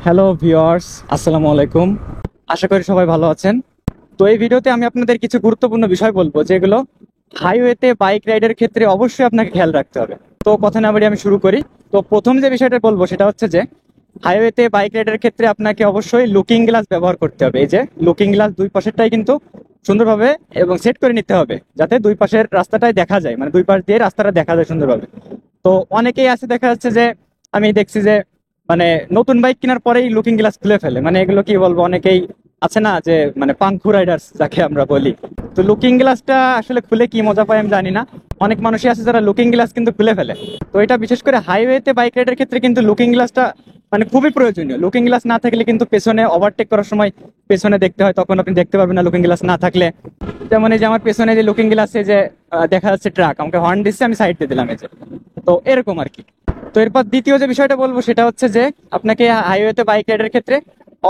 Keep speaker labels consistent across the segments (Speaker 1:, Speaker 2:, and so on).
Speaker 1: Hello viewers, আসসালামু আলাইকুম। আশা করি সবাই ভালো আছেন। তো এই ভিডিওতে আমি আপনাদের কিছু গুরুত্বপূর্ণ বিষয় বলবো, যেগুলো হাইওয়েতে বাইক রাইডের ক্ষেত্রে অবশ্যই আপনাকে খেয়াল রাখতে হবে। তো কথা না বাড়িয়ে আমি শুরু করি। তো প্রথম যে বিষয়টা বলবো সেটা হচ্ছে যে হাইওয়েতে বাইক রাইডের ক্ষেত্রে আপনাকে অবশ্যই লুকিং গ্লাস ব্যবহার করতে হবে। এই যে লুকিং গ্লাস দুই পাশেরটাই কিন্তু সুন্দরভাবে এবং সেট করে নিতে হবে, যাতে দুই পাশের রাস্তাটাই দেখা যায়, মানে দুই পাশ দিয়ে রাস্তাটা দেখা যায় সুন্দরভাবে। তো অনেকেই আছে, দেখা যাচ্ছে যে আমি দেখছি যে মানে নতুন বাইক কেনার পরেই লুকিং গ্লাস খুলে ফেলে। মানে এগুলো কি বলবো, অনেকেই আছে না যে মানে পাংখু রাইডার্স যাকে আমরা বলি। তো লুকিং গ্লাসটা আসলে খুলে কি মজা পায় আমি জানি না। অনেক মানুষই আছে যারা লুকিং গ্লাস কিন্তু খুলে ফেলে। তো এটা বিশেষ করে হাইওয়েতে বাইক রাইডের ক্ষেত্রে কিন্তু লুকিং গ্লাসটা মানে খুবই প্রয়োজনীয়। লুকিং গ্লাস না থাকলে কিন্তু পেছনে ওভারটেক করার সময় পেছনে দেখতে হয়, তখন আপনি দেখতে পারবেন না লুকিং গ্লাস না থাকলে। যেমন এই যে আমার পেছনে যে লুকিং গ্লাসে যে দেখা যাচ্ছে ট্রাক আমাকে হর্ন দিচ্ছে, আমি সাইড দিয়ে দিলাম, এই যে। তো এরকম আর কি। তো এরপর দ্বিতীয় যে বিষয়টা বলবো সেটা হচ্ছে যে আপনাকে হাইওয়েতে বাইক রাইডের ক্ষেত্রে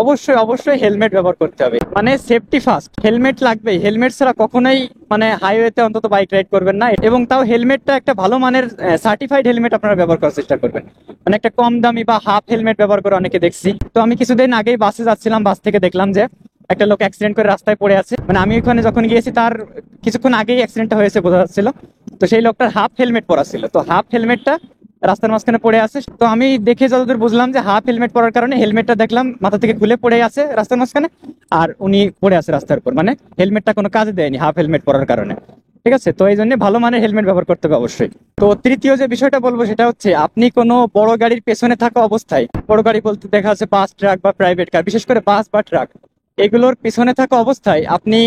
Speaker 1: অবশ্যই অবশ্যই হেলমেট ব্যবহার করতে হবে। মানে সেফটি ফার্স্ট, হেলমেট লাগবেই। হেলমেট ছাড়া কখনোই মানে হাইওয়েতে অন্তত বাইক রাইড করবেন না, এবং তাও হেলমেটটা একটা ভালো মানের সার্টিফাইড হেলমেট আপনারা ব্যবহার করার চেষ্টা করবেন। মানে একটা কম দামি বা হাফ হেলমেট ব্যবহার করে অনেকে দেখছি। তো আমি কিছুদিন আগেই বাসে যাচ্ছিলাম, বাস থেকে দেখলাম যে একটা লোক অ্যাক্সিডেন্ট করে রাস্তায় পড়ে আছে। মানে আমি ওখানে যখন গিয়েছি তার কিছুক্ষণ আগেই অ্যাক্সিডেন্টটা হয়েছে বোঝা যাচ্ছিল। তো সেই লোকটার হাফ হেলমেট পরা ছিল, তো হাফ হেলমেটটা রাস্তার মাঝখানে পড়ে আছে। তো আমি দেখে যতদূর বুঝলাম যে হাফ হেলমেট পরার কারণে হেলমেটটা দেখলাম মাথা থেকে খুলে পড়ে আছে রাস্তার মাঝখানে, আর উনি পড়ে আছে রাস্তার উপর। মানে হেলমেটটা কোনো কাজে দেয়নি হাফ হেলমেট পরার কারণে। ঠিক আছে, তো এই জন্য ভালো মানের হেলমেট ব্যবহার করতে হবে অবশ্যই। তো তৃতীয় যে বিষয়টা বলবো সেটা হচ্ছে আপনি কোনো বড় গাড়ির পেছনে থাকা অবস্থায়, বড় গাড়ি বলতে দেখা যাচ্ছে বাস, ট্রাক বা প্রাইভেট কার, বিশেষ করে বাস বা ট্রাক, এগুলোর পিছনে থাকা অবস্থায় আপনি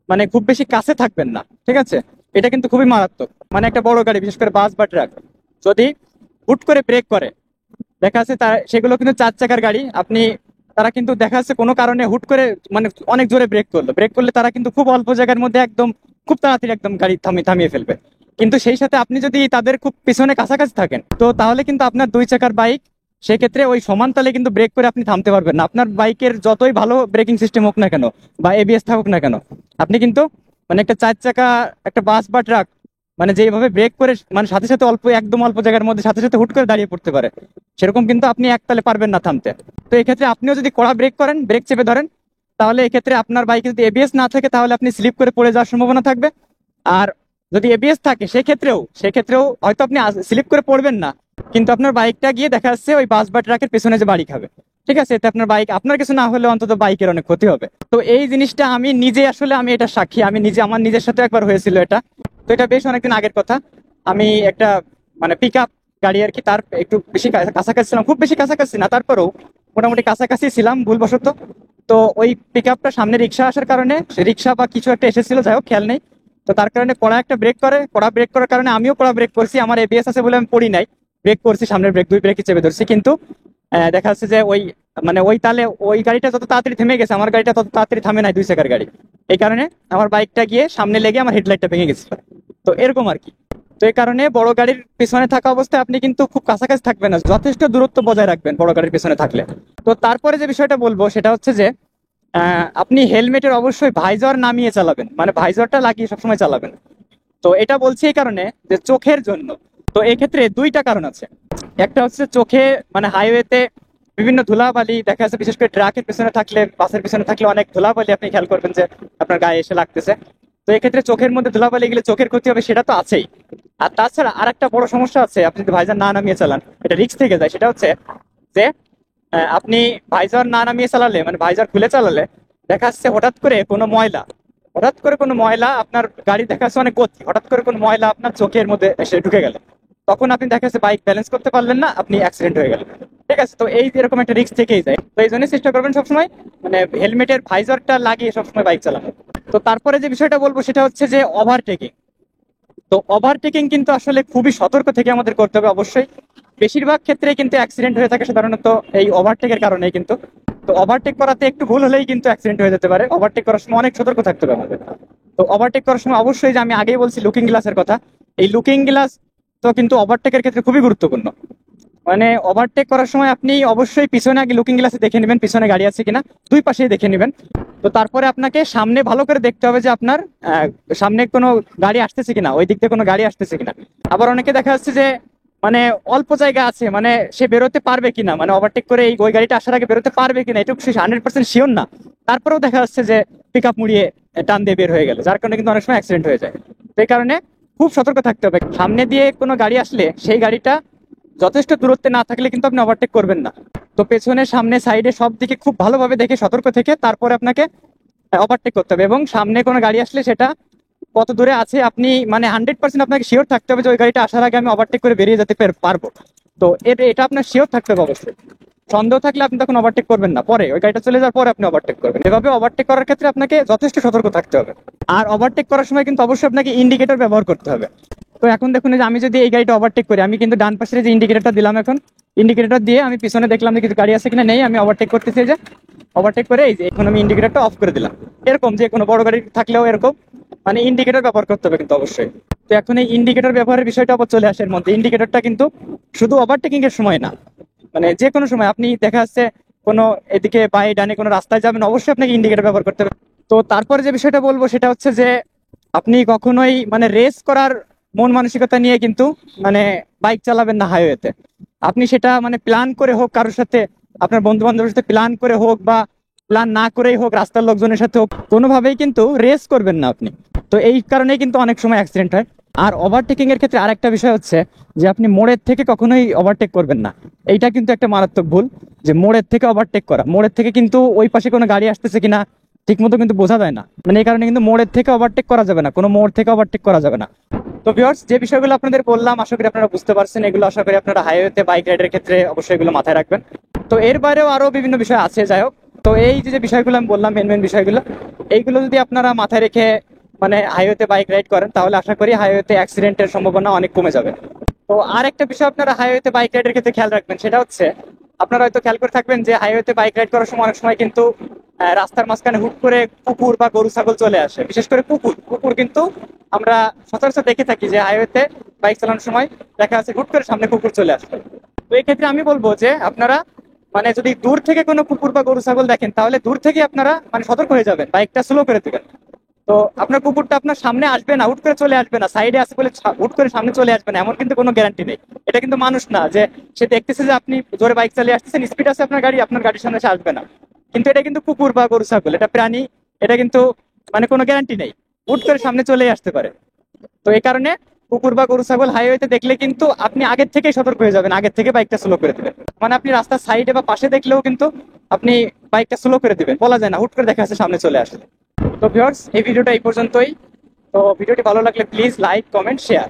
Speaker 1: মানে খুব বেশি কাছে থাকবেন না। ঠিক আছে, এটা কিন্তু খুবই মারাত্মক। মানে একটা বড় গাড়ি, বিশেষ করে বাস বা ট্রাক, যদি হুট করে ব্রেক করে, দেখা যাচ্ছে তার সেগুলো কিন্তু চার চাকার গাড়ি, আপনি তারা কিন্তু দেখা যাচ্ছে কোনো কারণে হুট করে মানে অনেক জোরে ব্রেক করলে তারা কিন্তু খুব অল্প জায়গার মধ্যে একদম খুব তাড়াতাড়ি একদম গাড়ি থামিয়ে ফেলবে। কিন্তু সেই সাথে আপনি যদি তাদের খুব পিছনে কাছাকাছি থাকেন, তো তাহলে কিন্তু আপনার দুই চাকার বাইক সেক্ষেত্রে ওই সমান তালে কিন্তু ব্রেক করে আপনি থামতে পারবেন না। আপনার বাইকের যতই ভালো ব্রেকিং সিস্টেম হোক না কেন বা এবিএস থাকুক না কেন, আপনি কিন্তু মানে একটা চার চাকা একটা বাস বা ট্রাক মানে যেভাবে ব্রেক করে মানে সাথে সাথে অল্প একদম অল্প জায়গার মধ্যে সাথে সাথে হুট করে দাঁড়িয়ে পড়তে পারে, সেরকম কিন্তু আপনি একতালে পারবেন না থামতে। তো এক্ষেত্রে আপনিও যদি কড়া ব্রেক করেন, ব্রেক চেপে ধরেন, তাহলে এক্ষেত্রে আপনার বাইকে যদি এবিএস না থাকে তাহলে আপনি স্লিপ করে পড়ে যাওয়ার সম্ভাবনা থাকবে। আর যদি এবিএস থাকে সেক্ষেত্রেও হয়তো আপনি স্লিপ করে পড়বেন না, কিন্তু আপনার বাইকটা গিয়ে দেখা যাচ্ছে ওই বাস বা ট্রাকের পেছনে যে বাড়ি খাবে। ঠিক আছে, এতে আপনার বাইক, আপনার কিছু না হলেও অন্তত বাইকের অনেক ক্ষতি হবে। তো এই জিনিসটা আমি নিজে আসলে আমি এটা সাক্ষী, আমি নিজে আমার নিজের সাথে একবার হয়েছিল এটা। তো এটা বেশ অনেকদিন আগের কথা। আমি একটা মানে পিক আপ গাড়ি আর কি, তার একটু বেশি কাছাকাছি ছিলাম, খুব বেশি কাছাকাছি না, তারপরেও মোটামুটি কাছাকাছি ছিলাম ভুলবশত। তো ওই পিক আপটা সামনে রিক্সা আসার কারণে, রিক্সা বা কিছু একটা এসেছিল, যাই হোক খেয়াল নেই। তো তার কারণে কড়া ব্রেক করার কারণে আমিও কড়া ব্রেক করছি। আমার এবিএস আছে বলে আমি পড়ি নাই, ব্রেক করছি, সামনের ব্রেক দুই ব্রেকই চেপে ধরছি। কিন্তু দেখা যাচ্ছে যে ওই মানে ওই তালে ওই গাড়িটা যত তাড়াতাড়ি থেমে গেছে, আমার গাড়িটা তত তাড়াতাড়ি থামে নাই, দুই চাকার গাড়ি। এই কারণে আমার বাইকটা গিয়ে সামনে লেগে আমার হেডলাইটটা ভেঙে গেছিল। তো এরকম আর কি। তো এই কারণে বড় গাড়ির পিছনে থাকা অবস্থায় আপনি কিন্তু খুব কাছাকাছি থাকবেন না, যথেষ্ট দূরত্ব বজায় রাখবেন বড় গাড়ির পিছনে থাকলে। তো তারপরে যে বিষয়টা বলবো সেটা হচ্ছে যে আপনি হেলমেটের অবশ্যই ভাইজর নামিয়ে চালাবেন, মানে ভাইজরটা লাগিয়ে সবসময় চালাবেন। তো এটা বলছি এই কারণে যে চোখের জন্য। তো এক্ষেত্রে দুইটা কারণ আছে। একটা হচ্ছে চোখে মানে হাইওয়েতে বিভিন্ন ধুলাবালি দেখা যাচ্ছে, বিশেষ করে ট্রাকের পিছনে থাকলে, বাসের পিছনে থাকলে অনেক ধুলাবালি আপনি খেয়াল করবেন যে আপনার গায়ে এসে লাগতেছে। তো এক্ষেত্রে চোখের মধ্যে ধুলাবালি গেলে চোখের ক্ষতি হবে, সেটা তো আছেই। আর তাছাড়া আর একটা বড় সমস্যা আছে, আপনি যদি ভাইজার না নামিয়ে চালান, এটা রিস্ক থেকে যায়। সেটা হচ্ছে যে আপনি ভাইজার না নামিয়ে চালালে, মানে ভাইজার খুলে চালালে, দেখা যাচ্ছে হঠাৎ করে কোনো ময়লা আপনার গাড়ি, দেখা যাচ্ছে অনেক গতি, হঠাৎ করে কোনো ময়লা আপনার চোখের মধ্যে এসে ঢুকে গেল, তখন আপনি দেখা যাচ্ছে বাইক ব্যালেন্স করতে পারলেন না, আপনি অ্যাক্সিডেন্ট হয়ে গেলেন। ঠিক আছে, তো এই এরকম একটা রিস্ক থেকেই যায়। তো এই জন্য চেষ্টা করবেন সবসময় মানে হেলমেটের ভাইজারটা লাগিয়ে সবসময় বাইক চালানো। তো তারপরে যে বিষয়টা বলবো সেটা হচ্ছে যে ওভারটেকিং। তো ওভারটেকিং কিন্তু আসলে খুবই সতর্ক থেকে আমাদের করতে হবে অবশ্যই। বেশিরভাগ ক্ষেত্রে কিন্তু অ্যাক্সিডেন্ট হয়ে থাকে সাধারণত এই ওভারটেকের কারণেই কিন্তু। তো ওভারটেক করাতে একটু ভুল হলেই কিন্তু অ্যাক্সিডেন্ট হয়ে যেতে পারে। ওভারটেক করার সময় অনেক সতর্ক থাকতে হবে আমাদের। তো ওভারটেক করার সময় অবশ্যই, যে আমি আগেই বলছি লুকিং গ্লাসের কথা, এই লুকিং গ্লাস তো কিন্তু ওভারটেকের ক্ষেত্রে খুবই গুরুত্বপূর্ণ। মানে ওভারটেক করার সময় আপনি অবশ্যই পিছনে আগে লুকিং গ্লাসে দেখে নেবেন পিছনে গাড়ি আছে কিনা, দুই পাশেই দেখে নেবেন। তো তারপরে আপনাকে সামনে ভালো করে দেখতে হবে যে আপনার সামনে কোনো গাড়ি আসতেছে কিনা, ওই দিক থেকে কোনো গাড়ি আসতেছে কিনা। আবার অনেকে দেখা যাচ্ছে যে মানে অল্প জায়গা আছে, মানে সে বেরোতে পারবে কিনা, মানে ওভারটেক করে ওই গাড়িটা আসার আগে বেরোতে পারবে কিনা এটুকু সে 100% শিওর না। তারপরেও দেখা যাচ্ছে যে পিক আপ মুড়িয়ে টান দিয়ে বের হয়ে গেল, যার কারণে কিন্তু অনেক সময় অ্যাক্সিডেন্ট হয়ে যায়। তো এই কারণে খুব সতর্ক থাকতে হবে। সামনে দিয়ে কোনো গাড়ি আসলে সেই গাড়িটা যথেষ্ট দূরত্বে না থাকলে কিন্তু আপনি ওভারটেক করবেন না। তো পেছনে সামনে সাইডে সব দিকে খুব ভালোভাবে দেখে সতর্ক থেকে তারপরে আপনাকে ওভারটেক করতে হবে, এবং সামনে কোনো গাড়ি আসলে সেটা কত দূরে আছে আপনি মানে 100% আপনাকে শিওর থাকতে হবে যে ওই গাড়িটা আসার আগে আমি ওভারটেক করে বেরিয়ে যেতে পারবো। তো এটা আপনার শিওর থাকতে হবে অবশ্যই। সন্দেহ থাকলে আপনি তখন ওভারটেক করবেন না, পরে ওই গাড়িটা চলে যাওয়ার পরে আপনি ওভারটেক করবেন। এভাবে ওভারটেক করার ক্ষেত্রে আপনাকে যথেষ্ট সতর্ক থাকতে হবে। আর ওভারটেক করার সময় কিন্তু অবশ্যই আপনাকে ইন্ডিকেটর ব্যবহার করতে হবে। তো এখন দেখুন যে আমি যদি এই গাড়িটা ওভারটেক করি, আমি কিন্তু ডান পাশে যে ইন্ডিকেটরটা দিলাম, এখন ইন্ডিকেটর দিয়ে আমি পিছনে দেখলাম যে কিছু গাড়ি আছে কিনা, নেই, আমি ওভারটেক করতেছি, যে ওভারটেক করে এই যে এখন আমি ইন্ডিকেটরটা অফ করে দিলাম। এরকম যে কোনো বড় গাড়ি থাকলেও এরকম মানে ইন্ডিকেটর ব্যবহার করতে হবে কিন্তু অবশ্যই। তো এখন এই ইন্ডিকেটর ব্যবহারের বিষয়টা আবার চলে আসে এর মধ্যে। ইন্ডিকেটরটা কিন্তু শুধু ওভারটেকিং এর সময় না, মানে যে কোনো সময় আপনি দেখা যাচ্ছে কোনো এদিকে বাই ডানে কোনো রাস্তায় যাবেন, অবশ্যই আপনাকে ইন্ডিকেটর ব্যবহার করতে হবে। তো তারপরে যে বিষয়টা বলবো সেটা হচ্ছে যে আপনি কখনোই মানে রেস করার মন মানসিকতা নিয়ে কিন্তু মানে বাইক চালাবেন না হাইওয়েতে। আপনি সেটা মানে প্ল্যান করে হোক, কারোর সাথে আপনার বন্ধু বান্ধবের সাথে প্ল্যান করে হোক, বা প্ল্যান না করেই হোক, রাস্তার লোকজনের সাথে হোক, কোনোভাবেই কিন্তু রেস করবেন না আপনি। তো এই কারণেই কিন্তু অনেক সময় অ্যাক্সিডেন্ট হয়। আর ওভারটেকিং এর ক্ষেত্রে আরেকটা বিষয় হচ্ছে যে আপনি মোড়ের থেকে কখনোই ওভারটেক করবেন না। এইটা কিন্তু একটা মারাত্মক ভুল, যে মোড়ের থেকে ওভারটেক করা। মোড়ের থেকে কিন্তু ওই পাশে কোনো গাড়ি আসতেছে কিনা ঠিক মতো কিন্তু বোঝা যায় না, মানে এই কারণে কিন্তু মোড়ের থেকে ওভারটেক করা যাবে না, কোনো মোড় থেকে ওভারটেক করা যাবে না। তো ভিউয়ার্স, যে বিষয়গুলো আপনাদের বললাম আশা করি আপনারা বুঝতে পারছেন। এগুলো আশা করি আপনারা হাইওয়েতে বাইক রাইডের ক্ষেত্রে অবশ্যই এগুলো মাথায় রাখবেন। তো এর বাইরেও আরো বিভিন্ন বিষয় আছে, যাই হোক। তো এই যে যে বিষয়গুলো আমি বললাম, মেন মেন বিষয়গুলো, এইগুলো যদি আপনারা মাথায় রেখে মানে হাইওয়েতে বাইক রাইড করেন, তাহলে আশা করি হাইওয়েতে অ্যাক্সিডেন্টের সম্ভাবনা অনেক কমে যাবে। তো আর একটা বিষয় আপনারা হাইওয়েতে বাইক রাইডের ক্ষেত্রে খেয়াল রাখবেন, সেটা হচ্ছে আপনারা হয়তো খেয়াল করে থাকবেন যে হাইওয়েতে বাইক রাইড করার সময় অনেক সময় কিন্তু রাস্তার মাঝখানে হুট করে কুকুর বা গরু ছাগল চলে আসে। বিশেষ করে কুকুর কুকুর কিন্তু আমরা সচরাচর দেখে থাকি যে হাইওয়েতে বাইক চালানোর সময় দেখা যাচ্ছে হুট করে সামনে কুকুর চলে আসবে। তো এই ক্ষেত্রে আমি বলবো যে আপনারা মানে যদি দূর থেকে কোনো কুকুর বা গরু ছাগল দেখেন, তাহলে দূর থেকে আপনারা মানে সতর্ক হয়ে যাবেন, বাইকটা স্লো করে দিবেন। তো আপনার কুকুরটা আপনার সামনে আসবে না, হুট করে চলে আসবে না, সাইডে আছে বলে হুট করে সামনে চলে আসবে না, এমন কিন্তু কোনো গ্যারান্টি নেই। এটা কিন্তু মানুষ না যে সে দেখতেছে যে আপনি জোরে বাইক চালিয়ে আসতেছেন, স্পিড আছে আপনার গাড়ি, আপনার গাড়ির সামনে সে আসবে না। কিন্তু এটা কিন্তু কুকুর বা গরু ছাগল, এটা প্রাণী, এটা কিন্তু মানে কোনো গ্যারান্টি নেই, হুট করে সামনে চলেই আসতে পারে। তো এই কারণে কুকুর বা গরু ছাগল হাইওয়েতে দেখলে কিন্তু আপনি আগের থেকেই সতর্ক হয়ে যাবেন, আগের থেকে বাইকটা স্লো করে দিবেন। মানে আপনি রাস্তার সাইডে বা পাশে দেখলেও কিন্তু আপনি বাইকটা স্লো করে দিবেন, বলা যায় না হুট করে দেখা যাচ্ছে সামনে চলে আসে। তো ভিউয়ার্স, এই ভিডিওটা এই পর্যন্তই। তো ভিডিওটি ভালো লাগলে প্লিজ লাইক, কমেন্ট, শেয়ার।